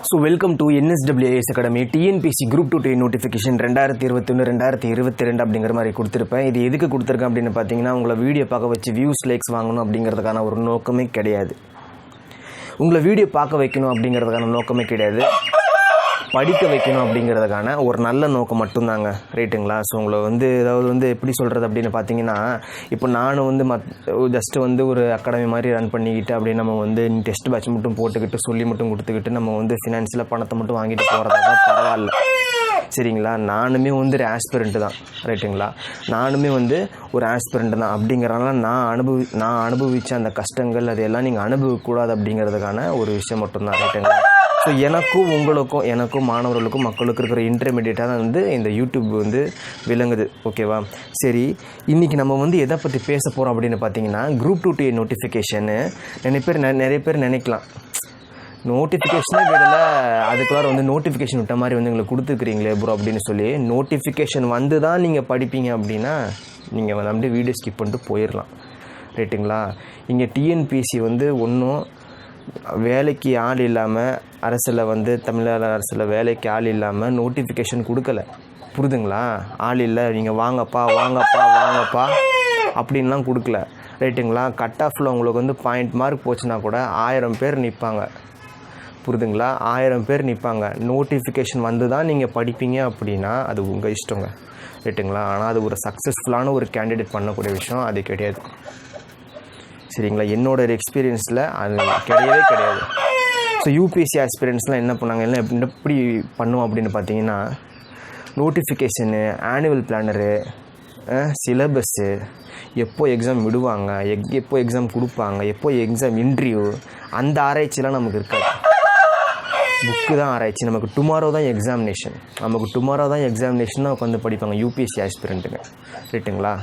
So welcome to NSWE academy Tnpsc group 2 notification 2021-2022 அப்படிங்கிற மாதிரி கொடுத்துருப்பேன். இது எதுக்கு கொடுத்துருக்கேன் அப்படின்னு பார்த்தீங்கன்னா, உங்களை வீடியோ பார்க்க வச்சு வியூஸ் லைக்ஸ் வாங்கணும் அப்படிங்கிறதுக்கான ஒரு நோக்கமே கிடையாது. உங்களை வீடியோ பார்க்க வைக்கணும் அப்படிங்கிறதுக்கான நோக்கமே கிடையாது. படிக்க வைக்கணும் அப்படிங்கிறதுக்கான ஒரு நல்ல நோக்கம் மட்டும்தாங்க, ரைட்டுங்களா? ஸோ உங்களை ஏதாவது எப்படி சொல்கிறது அப்படின்னு பார்த்தீங்கன்னா, இப்போ நான் ஜஸ்ட்டு ஒரு அகாடமி மாதிரி ரன் பண்ணிக்கிட்டு அப்படியே நம்ம டெஸ்ட் பேட்ச் மட்டும் போட்டுக்கிட்டு சொல்லி மட்டும் கொடுத்துக்கிட்டு நம்ம ஃபினான்ஷியலாக பணத்தை மட்டும் வாங்கிட்டு போகிறதா தான் பரவாயில்ல, சரிங்களா? நானுமே ஒரு ஆஸ்பிரண்ட்டு தான், ரைட்டுங்களா? நானுமே ஒரு ஆஸ்பிரண்ட்டு தான். அப்படிங்கிறனால நான் அனுபவித்த அந்த கஷ்டங்கள் அதையெல்லாம் நீங்கள் அனுபவிக்கக்கூடாது அப்படிங்கிறதுக்கான ஒரு விஷயம் மட்டும்தான், ரைட்டுங்களா? ஸோ எனக்கும் மாணவர்களுக்கும் மக்களுக்கு இருக்கிற இன்டர்மீடியட்டாக தான் இந்த யூடியூப் விளங்குது, ஓகேவா? சரி, இன்றைக்கி நம்ம எதை பற்றி பேச போகிறோம் அப்படின்னு பார்த்தீங்கன்னா, குரூப் 2 நோட்டிஃபிகேஷனு. நிறைய பேர் நினைக்கலாம், நோட்டிஃபிகேஷனே விடலை, அதுக்குள்ளார நோட்டிஃபிகேஷன் விட்ட மாதிரி எங்களுக்கு கொடுத்துருக்குறீங்களே ப்ரோ அப்படின்னு சொல்லி. நோட்டிஃபிகேஷன் தான் நீங்கள் படிப்பீங்க அப்படின்னா நீங்கள் அப்படியே வீடியோ ஸ்கிப் பண்ணிட்டு போயிடலாம், ரைட்டுங்களா? இங்கே டிஎன்பிசி ஒன்றும் வேலைக்கு ஆள் இல்லாமல், அரசில் தமிழ்நாடு அரசில் வேலைக்கு ஆள் இல்லாமல் நோட்டிஃபிகேஷன் கொடுக்கல, புரிதுங்களா? ஆள் இல்லை, நீங்கள் வாங்கப்பா அப்படின்லாம் கொடுக்கல, ரைட்டுங்களா? கட் ஆஃபில் உங்களுக்கு பாயிண்ட் மார்க் போச்சுன்னா கூட 1000 பேர் நிற்பாங்க, புரிதுங்களா? 1000 பேர் நிற்பாங்க. நோட்டிஃபிகேஷன் தான் நீங்கள் படிப்பீங்க அப்படின்னா அது உங்கள் இஷ்டங்க, ரைட்டுங்களா? ஆனால் அது ஒரு சக்ஸஸ்ஃபுல்லான ஒரு கேண்டிடேட் பண்ணக்கூடிய விஷயம் அது கிடையாது, சரிங்களா? என்னோட எக்ஸ்பீரியன்ஸில் அது கிடையாது. ஸோ யூபிஎஸ்சி ஆஸ்பிரண்ட்ஸ்லாம் என்ன பண்ணாங்க, எப்படி பண்ணுவோம் அப்படின்னு பார்த்தீங்கன்னா, நோட்டிஃபிகேஷனு, ஆனுவல் பிளானரு, சிலபஸ்ஸு, எப்போ எக்ஸாம் விடுவாங்க, எப்போ எக்ஸாம் கொடுப்பாங்க, எப்போ எக்ஸாம் இன்டர்வியூ, அந்த ஆராய்ச்சிலாம் நமக்கு இருக்காது. புக்கு தான் ஆராய்ச்சி. நமக்கு டுமாரோ தான் எக்ஸாமினேஷன் தான் உட்காந்து படிப்பாங்க யூபிஎஸ்சி ஆஸ்பிரண்ட்டுங்க, ரைட்டுங்களா?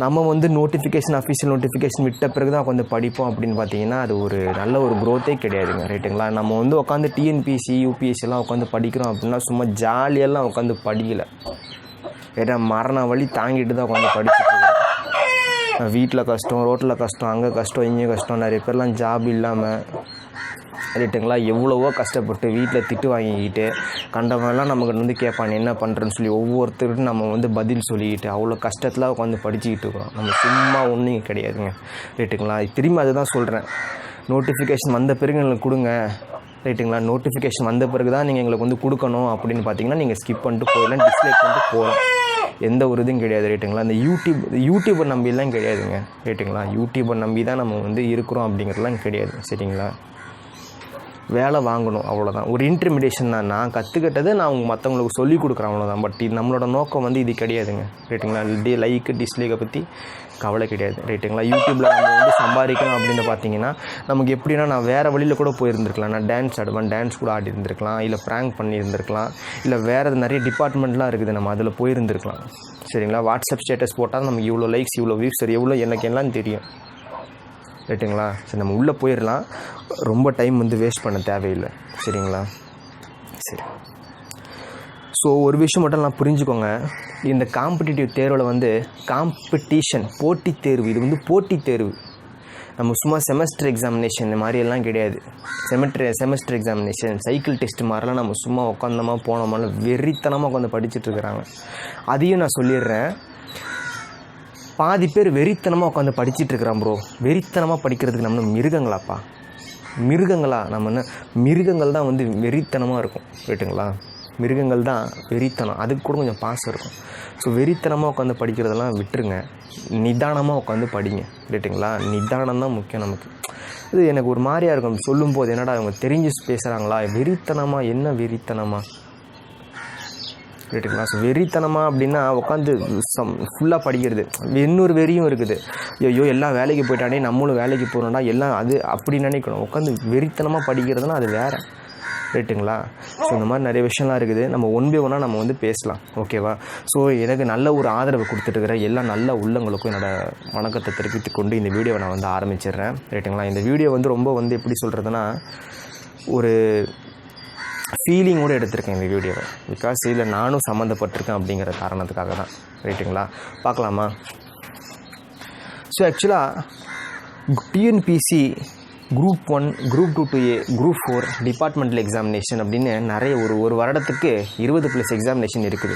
நம்ம நோட்டிஃபிகேஷன், அஃபிஷியல் நோட்டிஃபிகேஷன் விட்ட பிறகு தான் உட்காந்து படிப்போம் அப்படின்னு பார்த்தீங்கன்னா அது ஒரு நல்ல ஒரு க்ரோத்தே கிடையாதுங்க, ரைட்டுங்களா? நம்ம உட்காந்து டிஎன்பிசி யூபிஎஸ்சிலாம் உட்காந்து படிக்கிறோம் அப்படின்னா சும்மா ஜாலியெல்லாம் உட்காந்து படிக்கலை, ஏன்னா மரண வழி தாங்கிட்டு தான் உட்காந்து படிச்சுட்டு இருக்கோம். வீட்டில் கஷ்டம், ரோட்டில் கஷ்டம், அங்கே கஷ்டம், இங்கே கஷ்டம். நிறைய பேர்லாம் ஜாப் இல்லாமல், ரைட்டுங்களா, எவ்வளவோ கஷ்டப்பட்டு வீட்டில் திட்டு வாங்கிக்கிட்டு கண்டவங்கலாம் நமக்கு கேட்பான் என்ன பண்ணுறேன்னு சொல்லி ஒவ்வொருத்தருக்கும் நம்ம பதில் சொல்லிக்கிட்டு அவ்வளோ கஷ்டத்தில் உட்காந்து படிச்சுக்கிட்டு இருக்கிறோம். நம்ம சும்மா ஒன்றும் கிடையாதுங்க, ரைட்டுங்களா? திரும்பி அதுதான் சொல்கிறேன், நோட்டிஃபிகேஷன் வந்த பிறகு எங்களுக்கு கொடுங்க, ரைட்டுங்களா? நோட்டிஃபிகேஷன் வந்த பிறகு தான் நீங்கள் எங்களுக்கு கொடுக்கணும் அப்படின்னு பார்த்தீங்கன்னா நீங்கள் ஸ்கிப் பண்ணிட்டு போயிடலாம், டிஸ்லைக் பண்ணிட்டு போகலாம், எந்த ஒரு இதுவும் கிடையாது, ரைட்டுங்களா? இந்த யூடியூப்பை நம்பிலாம் கிடையாதுங்க, ரைட்டுங்களா? யூடியூப்பை நம்பி தான் நம்ம இருக்கிறோம் அப்படிங்கிறதுலாம் கிடையாது, சரிங்களா? வேலை வாங்கணும், அவ்வளோதான். ஒரு இன்டர்மீடியேஷன் தான். நான் கற்றுக்கிட்டதை நான் மற்றவங்களுக்கு சொல்லிக் கொடுக்குறேன், அவ்வளோதான். பட் நம்மளோட நோக்கம் இது கிடையாதுங்க, ரைட்டுங்களா? லைக்கு டிஸ்லைக்கை பற்றி கவலை கிடையாது, ரைட்டுங்களா? யூடியூப்பில் நம்ம சம்பாதிக்கணும் அப்படின்னு பார்த்தீங்கன்னா நமக்கு எப்படின்னா, நான் வேறு வழியில் கூட போயிருந்துருக்கலாம். நான் டான்ஸ் ஆடுவேன், டான்ஸ் கூட ஆடி இருந்திருக்கலாம், இல்லை ப்ராங்க் பண்ணியிருந்திருக்கலாம், இல்லை வேறு நிறைய டிபார்ட்மெண்ட்லாம் இருக்குது, நம்ம அதில் போயிருந்துருக்கலாம், சரிங்களா? வாட்ஸ்அப் ஸ்டேட்டஸ் போட்டால் நமக்கு இவ்வளோ லைக்ஸ், இவ்வளோ வியூஸ், எவ்வளோ எனக்கு எல்லாம் தெரியும், ரைட்டுங்களா? சரி, நம்ம உள்ளே போயிடலாம், ரொம்ப டைம் வேஸ்ட் பண்ண தேவையில்லை, சரிங்களா? சரி, ஸோ ஒரு விஷயம் மட்டும் நான் புரிஞ்சுக்கோங்க, இந்த காம்படிட்டிவ் தேர்வில் காம்படிஷன், போட்டித் தேர்வு, இது போட்டித் தேர்வு. நம்ம சும்மா செமஸ்டர் எக்ஸாமினேஷன் மாதிரியெல்லாம் கிடையாது. செமஸ்டர் எக்ஸாமினேஷன், சைக்கிள் டெஸ்ட் மாதிரிலாம் நம்ம சும்மா உட்காந்தோமா போனோமான்னு வெறித்தனமாக உட்காந்து படிச்சுட்டு இருக்கிறாங்க. அதையும் நான் சொல்லிடுறேன், பாதி பேர் வெறித்தனமாக உட்காந்து படிச்சுட்டு இருக்கிறான் ப்ரோ. வெறித்தனமாக படிக்கிறதுக்கு நம்ம மிருகங்களா? நம்ம என்ன மிருகங்கள் தான் வெறித்தனமாக இருக்கும், ரைட்டுங்களா? மிருகங்கள் தான் வெறித்தனம், அதுக்கு கூட கொஞ்சம் பாசம் இருக்கும். ஸோ வெறித்தனமாக உட்காந்து படிக்கிறதெல்லாம் விட்டுருங்க, நிதானமாக உட்காந்து படிங்க, ரைட்டுங்களா? நிதானம் தான் முக்கியம் நமக்கு. இது எனக்கு ஒரு மாதிரியாக இருக்கும் சொல்லும்போது, என்னடா அவங்க தெரிஞ்சு பேசுகிறாங்களா, வெறித்தனமாக, என்ன வெறித்தனமாக, ரைட்டுங்களா? ஸோ வெறித்தனமாக அப்படின்னா உட்காந்து ஃபுல்லாக படிக்கிறது. இன்னொரு வெறியும் இருக்குது, ஐயோ எல்லாம் வேலைக்கு போயிட்டானே நம்மளும் வேலைக்கு போகிறோம்டா, எல்லாம் அது அப்படி நினைக்கணும். உட்காந்து வெறித்தனமாக படிக்கிறதுனா அது வேறு, ரைட்டுங்களா? ஸோ இந்த மாதிரி நிறைய விஷயம்லாம் இருக்குது. நம்ம ஒன் பை ஒன்னாக நம்ம பேசலாம், ஓகேவா? ஸோ எனக்கு நல்ல ஒரு ஆதரவு கொடுத்துட்டுருக்கிற எல்லா நல்ல உள்ளங்களுக்கும் என்னோடய வணக்கத்தை தெரிவித்து கொண்டு இந்த வீடியோவை நான் ஆரம்பிச்சிடுறேன், ரைட்டுங்களா? இந்த வீடியோ ரொம்ப எப்படி சொல்கிறதுனா, ஒரு ஃபீலிங்கோடு எடுத்திருக்கேன் இந்த வீடியோவை, பிகாஸ் இதில் நானும் சம்மந்தப்பட்டிருக்கேன் அப்படிங்கிற காரணத்துக்காக தான், ரைட்டுங்களா? பார்க்கலாமா? ஸோ ஆக்சுவலாக TNPSC group 1 group 2A group 4 departmental examination அப்படின்னு நிறைய ஒரு வருடத்துக்கு 20+ எக்ஸாமினேஷன் இருக்குது.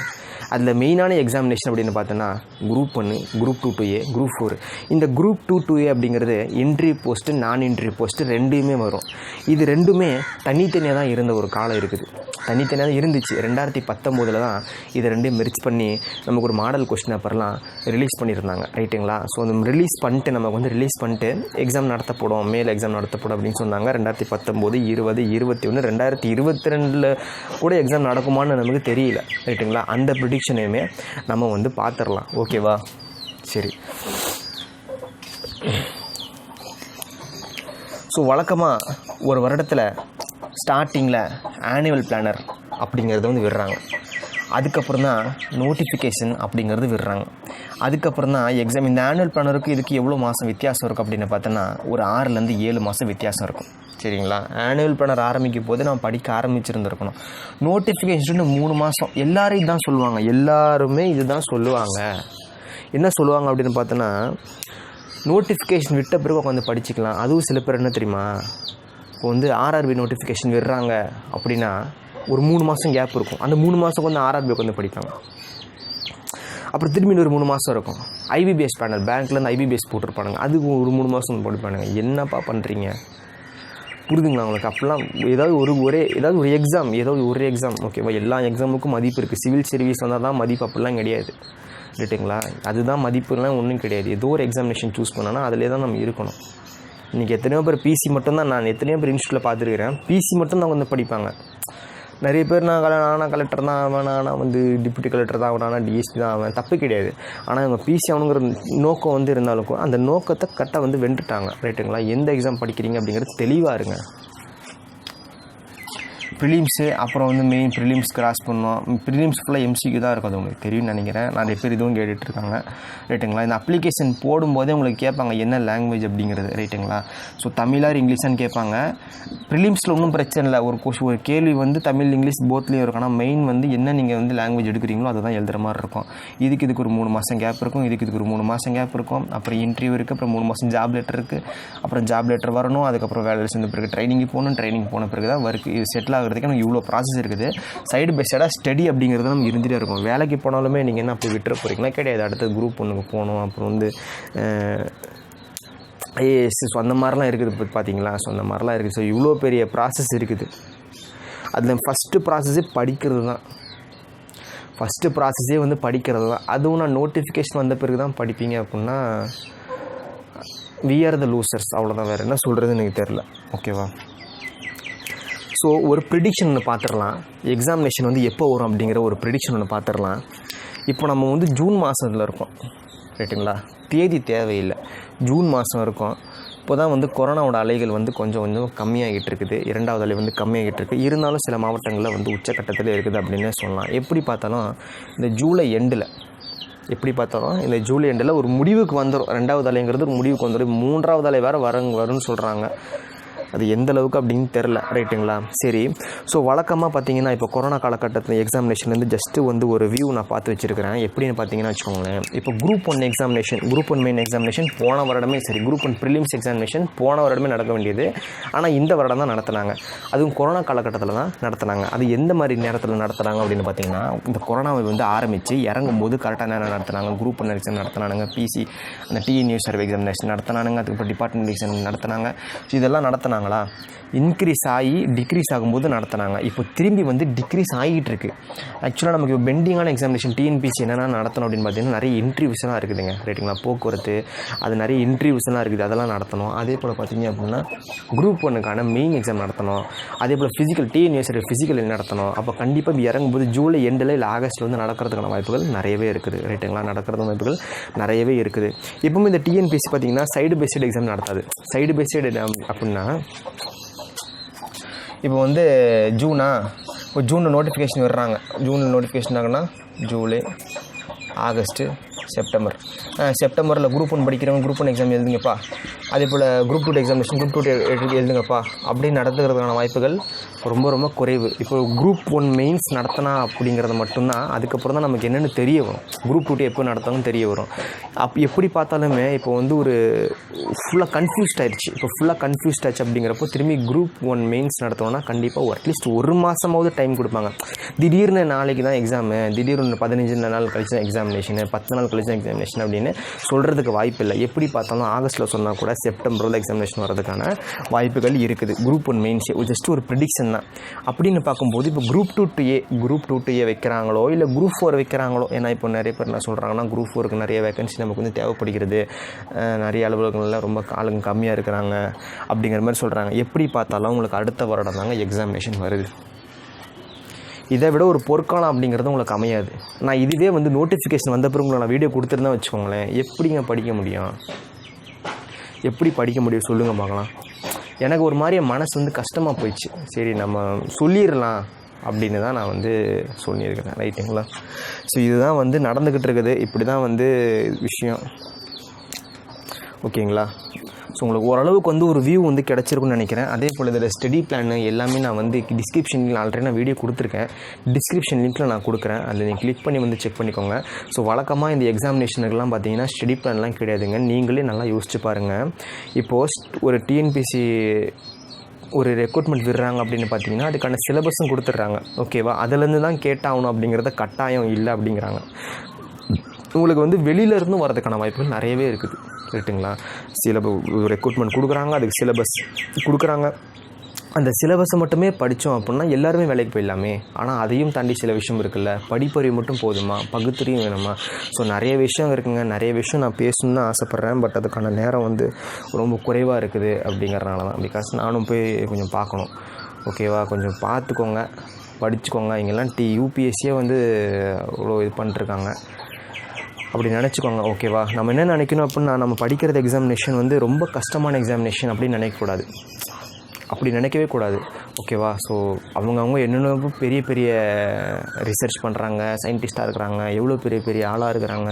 அதில் மெயினான எக்ஸாமினேஷன் அப்படின்னு பார்த்தோன்னா குரூப் 1 குரூப் 2A குரூப் 4. இந்த குரூப் 2A அப்படிங்கிறது என்ட்ரி போஸ்ட்டு நான் என்ட்ரி போஸ்ட்டு ரெண்டுமே வரும். இது ரெண்டுமே தனித்தனியாக தான் இருந்த ஒரு காலம் இருக்குது. தனித்தனியாக தான் இருந்துச்சு. 2019 தான் இது ரெண்டையும் மெர்ஜ் பண்ணி நமக்கு ஒரு மாடல் கொஸ்டின் பேப்பர்லாம் ரிலீஸ் பண்ணியிருந்தாங்க. ரைட்டுங்களா? ஸோ அந்த ரிலீஸ் பண்ணிட்டு நமக்கு ரிலீஸ் பண்ணிட்டு எக்ஸாம் நடத்தப்படும், மேல் எக்ஸாம் நடத்தப்படும் அப்படின்னு சொன்னாங்க. 2019, 20, 21, 2022 கூட எக்ஸாம் நடக்குமான்னு நமக்கு தெரியல. ரைட்டுங்களா? அந்த ப்ரிடிக்ஷனையுமே நம்ம பார்த்துடலாம். ஓகேவா? சரி. ஸோ வழக்கமாக ஒரு வருடத்தில் ஸ்டார்டிங்கில் ஆனுவல் பிளானர் அப்படிங்கிறத விடுறாங்க. அதுக்கப்புறம் தான் நோட்டிஃபிகேஷன் அப்படிங்கிறது விடுறாங்க. அதுக்கப்புறம் தான் எக்ஸாம். இந்த ஆனுவல் பிளானருக்கு இதுக்கு எவ்வளோ மாதம் வித்தியாசம் இருக்கும் அப்படின்னு பார்த்தோன்னா ஒரு 6 to 7 மாதம் வித்தியாசம் இருக்கும். சரிங்களா? ஆனுவல் பிளானர் ஆரம்பிக்கும் போது நம்ம படிக்க ஆரம்பிச்சிருந்துருக்கணும். நோட்டிஃபிகேஷன் 3 மாதம். எல்லோரும் இதுதான் சொல்லுவாங்க. எல்லாருமே இதுதான் சொல்லுவாங்க. என்ன சொல்லுவாங்க அப்படின்னு பார்த்தோன்னா, நோட்டிஃபிகேஷன் விட்ட பிறகு உட்காந்து படிச்சுக்கலாம். அதுவும் சில பேர் என்ன தெரியுமா, இப்போ ஆர்ஆர்பி நோட்டிஃபிகேஷன் விடுறாங்க அப்படின்னா ஒரு 3 மாதம் கேப் இருக்கும். அந்த 3 மாதம் ஆர்ஆர்பி உட்காந்து படிப்பாங்க. அப்புறம் திரும்பி ஒரு 3 மாதம் இருக்கும். ஐபிபிஎஸ் பேனல் பேங்க்லேருந்து ஐபிபிஎஸ் போட்டிருப்பானுங்க, அதுக்கு ஒரு 3 மாதம் படிப்பானுங்க. என்னப்பா பண்ணுறீங்க? புரிதுங்களா உங்களுக்கு? அப்போல்லாம் ஏதாவது ஒரு எக்ஸாம் ஓகேவா? எல்லா எக்ஸாமுக்கும் மதிப்பு இருக்குது. சிவில் சர்வீஸ் வந்தால் தான் மதிப்பு, அப்படிலாம் கிடையாது. ரைட்டுங்களா? அதுதான் மதிப்புலாம் ஒன்றும் கிடையாது. ஏதோ ஒரு எக்ஸாமினேஷன் சூஸ் பண்ணோன்னா அதிலே தான் நம்ம இருக்கணும். இன்றைக்கி எத்தனையோ பேர் பிசி மட்டும்தான், நான் எத்தனையோ பேர் இன்ஸ்டியூட்டில் பார்த்துருக்கிறேன், பிசி மட்டும் தான் படிப்பாங்க. நிறைய பேர் நான் கலெக்டர் தான் ஆவேன், நான் டிப்யூட்டி கலெக்டர் தான் ஆவேன், டிஎஸ்பி தான் ஆவேன், தப்பு கிடையாது. ஆனால் இவங்க பிசி ஆகணுங்கிற நோக்கம் இருந்தாலும் அந்த நோக்கத்தை கரெக்டாக வென்றுட்டாங்க. ரைட்டுங்களா? எந்த எக்ஸாம் படிக்கிறீங்க அப்படிங்கிறது தெளிவாக இருங்க. ப்ரிலிம்ஸு அப்புறம் மெயின் ப்ரிலிம்ஸ் கிராஸ் பண்ணோம். ப்ரிலிம்ஸ் ஃபுல்லாக எம்சிக்கு தான் இருக்கும். அது உங்களுக்கு தெரியும்னு நினைக்கிறேன். நிறைய பேர் இதுவும் கேட்டுட்ருக்காங்க. ரைட்டுங்களா? இந்த அப்ளிகேஷன் போடும்போதே உங்களுக்கு கேட்பாங்க என்ன லாங்குவேஜ் அப்படிங்கிறது. ரைட்டுங்களா? ஸோ தமிழாக இங்கிலீஷான்னு கேட்பாங்க. ப்ரிலிம்ஸில் ஒன்றும் பிரச்சனை இல்லை. ஒரு கேள்வி தமிழ் இங்கிலீஷ் போத்லேயும் இருக்கும். ஆனால் மெயின் என்ன நீங்கள் லாங்குவேஜ் எடுக்கிறீங்களோ அதை தான் எழுதுகிற மாதிரி இருக்கும். இதுக்கு ஒரு 3 மாதம் கேப் இருக்கும். இதுக்கு ஒரு 3 மாதம் கேப் இருக்கும். அப்புறம் இன்டர்வியூ இருக்குது. அப்புறம் 3 மாதம் ஜாப் லெட்டர் இருக்குது. அப்புறம் ஜாப் லெட்டர் வரணும். அதுக்கப்புறம் வேலை சேர்ந்த பிறகு ட்ரைனிங்கு போகணும். ட்ரைனிங் போன பிறகு தான் ஒர்க் இது செட்டில் ஆகிறதுக்கு நமக்கு இவ்வளோ ப்ராசஸ் இருக்குது. சைடு பை சைடாக ஸ்டடி அப்படிங்கிறது நம்ம இருந்துகிட்டே இருக்கும். வேலைக்கு போனாலுமே நீங்கள் என்ன அப்படி விட்டுற போகிறீங்களா? கிடையாது. அடுத்தது குரூப் 1க்கு போகணும். அப்புறம் ஐஏஎஸ் அந்த மாதிரிலாம் இருக்குது பார்த்தீங்களா? ஸோ அந்த மாதிரிலாம் இருக்குது. ஸோ இவ்வளோ பெரிய ப்ராசஸ் இருக்குது. அதில் ஃபஸ்ட்டு ப்ராசஸே படிக்கிறது தான். படிக்கிறது தான். அதுவும் நான் நோட்டிஃபிகேஷன் வந்த பிறகு தான் படிப்பீங்க அப்படின்னா வி ஆர் த லூசர்ஸ். அவ்வளோதான், வேறு என்ன சொல்கிறதுன்னு எனக்கு தெரில. ஓகேவா? ஸோ ஒரு ப்ரிடிக்ஷன் ஒன்று பார்த்துடலாம். எக்ஸாமினேஷன் எப்போ வரும் அப்படிங்கிற ஒரு ப்ரிடிக்ஷன் ஒன்று பார்த்துடலாம். இப்போ நம்ம ஜூன் மாதத்தில் இருக்கோம். ரைட்டுங்களா? தேதி தேவையில்லை. ஜூன் மாதம் இருக்கும். இப்போ தான் கொரோனாவோட அலைகள் கொஞ்சம் கம்மியாகிட்டு இருக்குது. 2வது அலை கம்மியாகிட்டு இருக்குது. இருந்தாலும் சில மாவட்டங்களில் உச்சக்கட்டத்தில் இருக்குது அப்படின்னே சொல்லலாம். எப்படி பார்த்தாலும் இந்த ஜூலை எண்டில் ஒரு முடிவுக்கு வந்துடும். 2வது அலைங்கிறது ஒரு முடிவுக்கு வந்துடும். 3வது அலை வேறு வரும்னு சொல்கிறாங்க. அது எந்த அளவுக்கு அப்படின்னு தெரில. ரைட்டுங்களா? சரி. ஸோ வழக்கமாக பார்த்தீங்கன்னா இப்போ கொரோனா காலகட்டத்தில் எக்ஸாமினேஷன்லேருந்து ஜஸ்ட்டு ஒரு வியூ நான் பார்த்து வச்சுருக்கிறேன். எப்படின்னு பார்த்தீங்கன்னா வச்சுக்கோங்களேன், இப்போ group 1 examination, group 1 main examination போன வருடமே சரி, குரூப் 1 ப்ரிலிம்ஸ் எக்ஸாமினேஷன் போன வருடமே நடக்க வேண்டியது. ஆனால் இந்த வருடம் தான் நடத்தினாங்க. அதுவும் கொரோனா காலகட்டத்தில் தான் நடத்தினாங்க. அது எந்த மாதிரி நேரத்தில் நடத்துகிறாங்க அப்படின்னு பார்த்தீங்கன்னா, இந்த கொரோனாவை ஆரம்பித்து இறங்கும்போது கரெக்டாக நேரம் நடத்தினாங்க. குரூப் 1 எக்ஸாம் நடத்தினாங்க. பிசி அந்த டிஎன்யூ சர்வே எக்ஸாமினேஷன் நடத்தினாங்க. அதுக்கப்புறம் டிபார்ட்மெண்ட் எக்ஸாம் நடத்தினாங்க. ஸோ இதெல்லாம் நடத்தினாங்களா? இன்க்ரீஸ் ஆகி டிக்ரீஸ் ஆகும்போது நடத்தினாங்க. இப்போ திரும்பி டிக்ரீஸ் ஆகிட்டு இருக்குது. ஆக்சுவலாக நமக்கு இப்போ பெண்டிங்கான எக்ஸாமினேஷன் டிஎன்பிசி என்னென்ன நடத்தணும் அப்படின்னு பார்த்தீங்கன்னா நிறைய இன்டர்வியூஸ்லாம் இருக்குதுங்க. ரைட்டுங்களா? போக்குவரத்து அது நிறைய இன்டர்வியூஸ்லாம் இருக்குது. அதெல்லாம் நடத்தணும். அதே போல் பார்த்தீங்க அப்படின்னா குரூப் 1க்கான மெயின் எக்ஸாம் நடத்தணும். அதே போல் ஃபிசிக்கல் டிஎன்யூ ஃபிசிக்கல் நடத்தணும். அப்போ கண்டிப்பாக இது இறங்கும்போது ஜூலை எண்டில் இல்லை ஆகஸ்ட்டில் நடக்கிறதுக்கான வாய்ப்புகள் நிறையவே இருக்குது. ரைட்டுங்களா? நடக்கிறது வாய்ப்புகள் நிறையவே இருக்குது. இப்போவும் இந்த டிஎன்பிசி பார்த்தீங்கன்னா சைடு பை சைடு எக்ஸாம் நடத்தாது. சைடு பை சைடு அப்படின்னா இப்போ ஜூனில் நோட்டிஃபிகேஷன் விடுறாங்க. ஜூனில் நோட்டிஃபிகேஷன் ஆகுனா ஜூலை, ஆகஸ்ட்டு, செப்டம்பரில் குரூப் 1 படிக்கிறவங்க குரூப் 1 எக்ஸாம் எழுதுங்கப்பா, அதே போல் குரூப் 2 எக்ஸாமினேஷன் குரூப் 2 எழுதுங்கப்பா அப்படின்னு நடத்துக்கிறதுக்கான வாய்ப்புகள் ரொம்ப ரொம்ப குறைவு. இப்போ குரூப் 1 மெயின்ஸ் நடத்தினா அப்படிங்கிறது மட்டும்தான், அதுக்கப்புறம் தான் நமக்கு என்னென்னு தெரிய வரும். குரூப் 2 எப்போ நடத்தாலும் தெரிய வரும். எப்படி பார்த்தாலுமே இப்போ வந்து ஒரு ஃபுல்லாக கன்ஃபியூஸ்ட் ஆயிடுச்சு. இப்போ ஃபுல்லாக கன்ஃபியூஸ்ட் ஆச்சு அப்படிங்கிறப்போ திரும்பி குரூப் 1 மெயின்ஸ் நடத்தணும்னா கண்டிப்பாக அட்லீஸ்ட் 1 மாதமாவது டைம் கொடுப்பாங்க. திடீர்னு நாளைக்கு தான் எக்ஸாமு, திடீர்னு 15 நாள் கழிச்சு தான் எக்ஸாமினேஷனு, 10 நாள் கழிச்சு தான் எக்ஸாமினேஷன் அப்படின்னு சொல்கிறதுக்கு வாய்ப்பு இல்லை. எப்படி பார்த்தாலும் ஆகஸ்ட்டில் சொன்னால் கூட செப்டம்பரில் எக்ஸாமினேஷன் வரதுக்கான வாய்ப்புகள் இருக்குது. குரூப் 1 மெயின்ஸே ஜஸ்ட் ஒரு ப்ரிடிக்ஷன் தான். அப்படின்னு பார்க்கும்போது இப்போ குரூப் 2 to A வைக்கிறாங்களோ இல்லை குரூப் 4 வைக்கிறாங்களோ, ஏன்னா இப்போ நிறைய பேர் என்ன சொல்கிறாங்கன்னா குரூப் 4க்கு நிறைய வேகன்சி நமக்கு வந்து தேவைப்படுகிறது, நிறைய அலுவலகங்களில் ரொம்ப ஆளுங்க கம்மியாக இருக்கிறாங்க அப்படிங்கிற மாதிரி சொல்கிறாங்க. எப்படி பார்த்தாலும் உங்களுக்கு அடுத்த வருடம் தாங்க எக்ஸாமினேஷன் வருது. இதை விட ஒரு பொற்காலம் அப்படிங்கிறது உங்களுக்கு அமையாது. நான் இதுவே வந்து நோட்டிஃபிகேஷன் வந்த பிறகு உங்களை நான் வீடியோ கொடுத்துருந்தா வச்சுக்கோங்களேன், எப்படிங்க படிக்க முடியும்? எப்படி படிக்க முடியும் சொல்லுங்கள் பார்க்கலாம். எனக்கு ஒரு மாதிரி மனசு வந்து கஷ்டமாக போயிடுச்சு. சரி நம்ம சொல்லிடலாம் அப்படின்னு தான் நான் வந்து சொல்லியிருக்கிறேன். ரைட்டுங்களா? ஸோ இதுதான் வந்து நடந்துக்கிட்டு இருக்குது. இப்படி தான் வந்து விஷயம். ஓகேங்களா? ஸோ உங்களுக்கு ஓரளவுக்கு வந்து ஒரு வியூ வந்து கிடச்சிருக்குன்னு நினைக்கிறேன். அதே போல் இதில் ஸ்டடி பிளான் எல்லாமே நான் வந்து டிஸ்கிரிப்ஷனில் ஆல்ரெடி நான் வீடியோ கொடுத்துருக்கேன். டிஸ்கிரிப்ஷன் லிங்க்கில் நான் கொடுக்குறேன், அதில் நீங்கள் கிளிக் பண்ணி வந்து செக் பண்ணிக்கோங்க. ஸோ வழக்கமாக இந்த எக்ஸாமினேஷனுக்கெல்லாம் பார்த்தீங்கன்னா ஸ்டடி பிளான்லாம் கிடையாதுங்க. நீங்களே நல்லா யோசிச்சு பாருங்கள். இப்போது ஒரு TNPSC ஒரு ரெக்ரூட்மெண்ட் விடுறாங்க அப்படின்னு பார்த்தீங்கன்னா அதுக்கான சிலபஸும் கொடுத்துட்றாங்க. ஓகேவா? அதிலேருந்து தான் கேட்டாகணும் அப்படிங்கிறத கட்டாயம் இல்லை அப்படிங்கிறாங்க. உங்களுக்கு வந்து வெளியிலேருந்து வரதுக்கான வாய்ப்புகள் நிறையவே இருக்குது. ரைட்டுங்களா? ரெக்ரூட்மெண்ட் கொடுக்குறாங்க, அதுக்கு சிலபஸ் கொடுக்குறாங்க. அந்த சிலபஸை மட்டுமே படித்தோம் அப்படின்னா எல்லாருமே வேலைக்கு போயிடலாமே. ஆனால் அதையும் தாண்டி சில விஷயம் இருக்குல்ல, படிப்பறிவு மட்டும் போதுமா, பகுத்தறியும் வேணுமா? ஸோ நிறைய விஷயம் இருக்குங்க. நிறைய விஷயம் நான் பேசணுன்னு ஆசைப்பட்றேன். பட் அதுக்கான நேரம் வந்து ரொம்ப குறைவாக இருக்குது அப்படிங்கிறனால தான். பிகாஸ் நானும் போய் கொஞ்சம் பார்க்கணும். ஓகேவா? கொஞ்சம் பார்த்துக்கோங்க, படிச்சுக்கோங்க. இங்கெல்லாம் UPSCயே வந்து அவ்வளோ இது பண்ணிட்டுருக்காங்க அப்படி நினச்சிக்கோங்க. ஓகேவா? நம்ம என்ன நினைக்கணும் அப்படின்னா, நம்ம படிக்கிறது எக்ஸாமினேஷன் வந்து ரொம்ப கஷ்டமான எக்ஸாமினேஷன் அப்படின்னு நினைக்கக்கூடாது. அப்படி நினைக்கவே கூடாது. ஓகேவா? ஸோ அவங்கவுங்க என்னென்ன பெரிய பெரிய ரிசர்ச் பண்ணுறாங்க, சயின்டிஸ்ட்டாக இருக்கிறாங்க, எவ்வளோ பெரிய பெரிய ஆளாக இருக்கிறாங்க,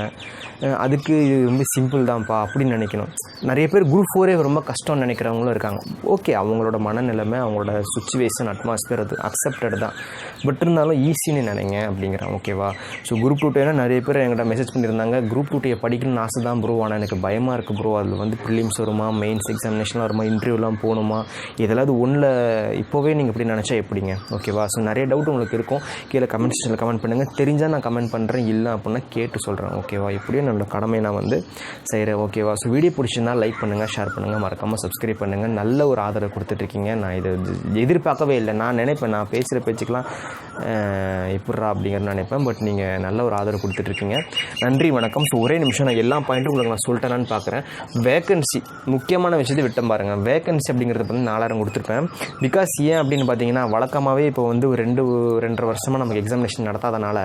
அதுக்கு இது ரொம்ப சிம்பிள் தான்ப்பா அப்படின்னு நினைக்கணும். நிறைய பேர் குரூப் 4 ரொம்ப கஷ்டம்னு நினைக்கிறவங்களும் இருக்காங்க. ஓகே, அவங்களோட மனநிலைமை, அவங்களோட சுச்சுவேஷன், அட்மாஸ்பியர் அது அக்செப்டட் தான். பட் இருந்தாலும் ஈஸின்னு நினைங்க அப்படிங்கிறாங்க. ஓகேவா? ஸோ குரூப் 2 நிறைய பேர் என்கிட்ட மெசேஜ் பண்ணியிருந்தாங்க, குரூப் 2 படிக்கணும்னு ஆசை தான் ப்ரோ, ஆனால் எனக்கு பயமாக இருக்குது ப்ரோ, அதில் வந்து ப்ரிலிம்ஸ் வருமா, மெயின்ஸ் எக்ஸாமினேஷன்லாம் வருமா, இன்டர்வியூலாம் போகணுமா, இதெல்லாம் ஒன்றில் இப்போவே நீங்கள் இப்படி நினச்சா எப்படிங்க? ஓகேவா? ஸோ நிறைய டவுட் உங்களுக்கு இருக்கும். கீழே கமெண்ட் செக்ஷனில் கமெண்ட் பண்ணுங்கள். தெரிஞ்சால் நான் கமெண்ட் பண்ணுறேன், இல்லை அப்படின்னா கேட்டு சொல்கிறேன். ஓகேவா? இப்படியே என்னோட கடமையை நான் வந்து செய்கிறேன். ஓகேவா? ஸோ வீடியோ பிடிச்சிருந்தா லைக் பண்ணுங்கள், ஷேர் பண்ணுங்கள், மறக்காமல் சப்ஸ்கிரைப் பண்ணுங்கள். நல்ல ஒரு ஆதரவு கொடுத்துட்ருக்கீங்க. நான் இதை எதிர்பார்க்கவே இல்லை. நான் நினைப்பேன், நான் பேசுகிற பேச்சுக்கெலாம் எப்பட்றா அப்படிங்கிறது நினைப்பேன். பட் நீங்கள் நல்ல ஒரு ஆதரவு கொடுத்துட்ருக்கீங்க. நன்றி, வணக்கம். ஸோ ஒரே நிமிஷம் நான் எல்லா பாயிண்ட்டும் உங்களுக்கு நான் சொல்லிட்டேனான்னு பார்க்குறேன். வேகன்சி முக்கியமான விஷயத்தை விட்டம் பாருங்கள். வேகன்சி அப்படிங்கிறது வந்து 4000 கொடுத்துருப்பேன். பிகாஸ் ஏன் அப்படின்னு பார்த்தீங்கன்னா, வழக்கமாகவே இப்போ வந்து ஒரு 2-2.5 வருஷமாக நமக்கு எக்ஸாமினேஷன் நடத்தாதனால,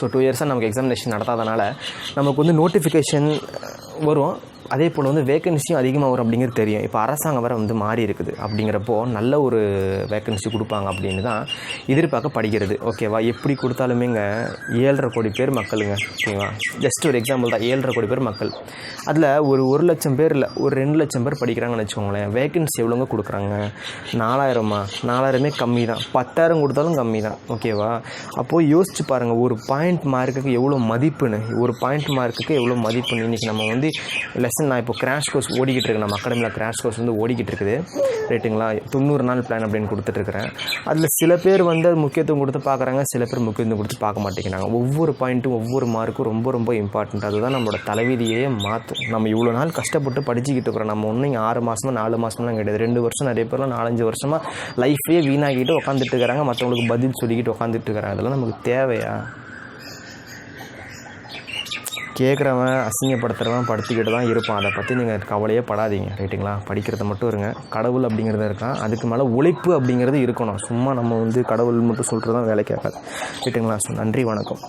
ஸோ 2 இயர்ஸாக நமக்கு எக்ஸாமினேஷன் நடத்தாதனால நமக்கு வந்து நோட்டிஃபிகேஷன் வரும். அதே போல் வந்து வேகன்சியும் அதிகமாக வரும் அப்படிங்கிறது தெரியும். இப்போ அரசாங்கம் வர வந்து மாறி இருக்குது. அப்படிங்கிறப்போ நல்ல ஒரு வேகன்சி கொடுப்பாங்க அப்படின்னு தான் எதிர்பார்க்கப்படுகிறது. ஓகேவா? எப்படி கொடுத்தாலுமேங்க 7.5 கோடி பேர் மக்களுங்க. ஓகேவா? ஜஸ்ட் ஒரு எக்ஸாம்பிள் தான், 7.5 கோடி பேர் மக்கள். அதில் ஒரு 1 லட்சம் பேர் இல்லை, ஒரு 2 லட்சம் பேர் படிக்கிறாங்கன்னு வச்சுக்கோங்களேன். வேகன்சி எவ்வளோங்க கொடுக்குறாங்க? 4000மா? 4000 கம்மி தான். 10,000 கொடுத்தாலும் கம்மி தான். ஓகேவா? அப்போது யோசிச்சு பாருங்கள், ஒரு பாயிண்ட் மார்க்குக்கு எவ்வளோ மதிப்புன்னு. ஒரு பாயிண்ட் மார்க்குக்கு எவ்வளோ மதிப்புன்னு. இன்றைக்கி நம்ம வந்து நான் இப்போ கிராஷ் கோர்ஸ் ஓடிக்கிட்டு இருக்கேன். நம்ம அகாடமியில் கிராஷ் கோர்ஸ் வந்து ஓடிக்கிட்டு இருக்குது. ரைட்டுங்களா? 90 நாள் பிளான் அப்படின்னு கொடுத்துட்ருக்கிறேன். அதில் சில பேர் வந்து முக்கியத்துவம் கொடுத்து பார்க்குறாங்க, சில பேர் முக்கியத்துவம் கொடுத்து பார்க்க மாட்டேங்கிறாங்க. ஒவ்வொரு பாயிண்ட்டும் ஒவ்வொரு மார்க்கும் ரொம்ப ரொம்ப இம்பார்ட்டண்ட். அதுதான் நம்மளோட தலைவிதியே மாற்றும். நம்ம இவ்வளோ நாள் கஷ்டப்பட்டு படிச்சுக்கிட்டு இருக்கிறோம். நம்ம ஒன்றும் இங்கே 6 மாதமாக 4 மாதம்லாம் கிடையாது. 2 வருஷம், நிறைய பேர்லாம் 4-5 வருஷமாக லைஃபே வீணாகிட்டு உட்காந்துட்டு இருக்கிறாங்க. மற்றவங்களுக்கு பதில் சொல்லிக்கிட்டு உட்காந்துட்டு இருக்கிறாங்க. அதெல்லாம் நமக்கு தேவையா? கேட்குறவன் அசிங்கப்படுத்துகிறவன் படுத்திக்கிட்டு தான் இருப்பான். அதை பற்றி நீங்கள் கவலையே படாதீங்க. ரைட்டுங்களா? படிக்கிறத மட்டும் இருங்க. கடவுள் அப்படிங்கிறது இருக்கான், அதுக்கு மேலே உழைப்பு அப்படிங்கிறது இருக்கணும். சும்மா நம்ம வந்து கடவுள் மட்டும் சொல்கிறது தான் வேலை கேட்காது. ரைட்டுங்களா? ஸோ நன்றி, வணக்கம்.